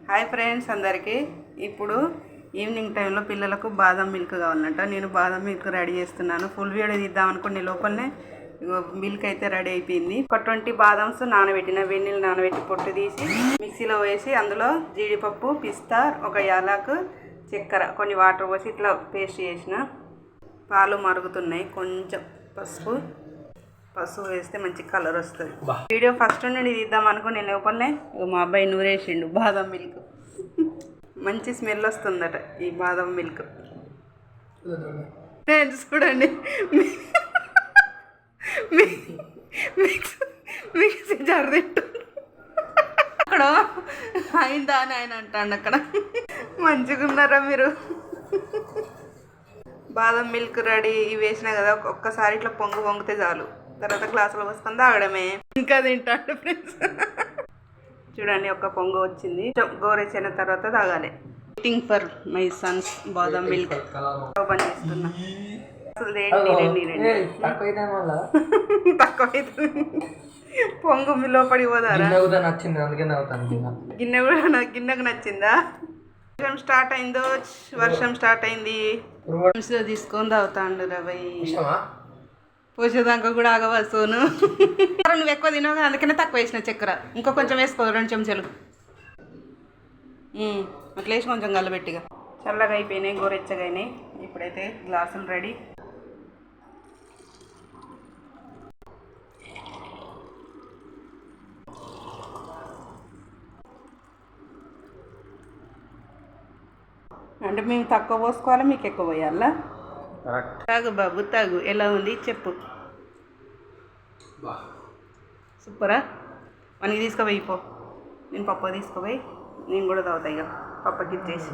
Hi friends అందరికీ. ఇప్పుడు evening టైంలో పిల్లలకు బాదం మిల్క్ కావాలంట. నేను బాదం మిల్క్ రెడీ చేస్తున్నాను. ఫుల్ వీడియో తీద్దాం అనుకునే లోపలనే మిల్క్ అయితే రెడీ అయిపోయింది. ఒక 20 బాదమ్స్ నానబెట్టిన వెన్నీళ్ళు నానబెట్టి పొట్టు తీసి మిక్సీలో వేసి అందులో జీడిపప్పు, పిస్తా, ఒక యాలకు, చక్కెర, కొన్ని వాటర్ పోసి ఇట్లా పేస్ట్ చేసిన. పాలు మరుగుతున్నాయి. కొంచెం పసుపు వేస్తే మంచి కలర్ వస్తుంది. వీడియో ఫస్ట్ నుండి తీద్దాం అనుకుని లోపలనే మా అబ్బాయి నూరేసిండు బాదం మిల్క్. మంచి స్మెల్ వస్తుందట ఈ బాదం మిల్క్. ఫ్రెండ్స్ చూడండి, మిక్సీ జార్ తింటు అక్కడ అయిందా అని ఆయన అంటాడు. అక్కడ మంచిగా ఉన్నారా మీరు? బాదం మిల్క్ రెడీ వేసినా కదా, ఒక్కసారి ఇట్లా పొంగితే చాలు. తర్వాత గ్లాసులో పోసుకొని తాగడమే. ఇంకా తింటాడు ఫ్రెండ్స్. చూడండి, ఒక పొంగు వచ్చింది. గోరెచ్చిన తర్వాత తాగాలి. వెయిటింగ్ ఫర్ మై సన్స్ బాదం మిల్క్. ఓపెన్ చేస్తున్నా. తక్కువ పొంగు లోపడి పోదారా? గిన్నె కూడా గిన్నెకు నచ్చిందా? వర్షం స్టార్ట్ అయిందో, వర్షం స్టార్ట్ అయింది. తీసుకొని తాగుతాండు రవై. పోసేదాకా కూడా ఆగవా సోను? నువ్వు ఎక్కువ తినవు, అందుకనే తక్కువ వేసిన చక్కెర. ఇంకో కొంచెం వేసుకో, 2 చెంచాలు అట్లా వేసి కొంచెం గల్లబెట్టిగా. చల్లగా అయిపోయినాయి, గోరెచ్చగా అయినాయి. ఇప్పుడైతే గ్లాసులు రెడీ. అంటే మేము తక్కువ పోసుకోవాలా, మీకు ఎక్కువ పోయాలా? తాగు బాబు తాగు. ఎలా ఉంది చెప్పు. సూపరా? మనకి తీసుకుపోయి పో. నేను పప్పు తీసుకుపోయి నేను కూడా తాగుతాయి. ఇక పప్పకి ఇచ్చేసి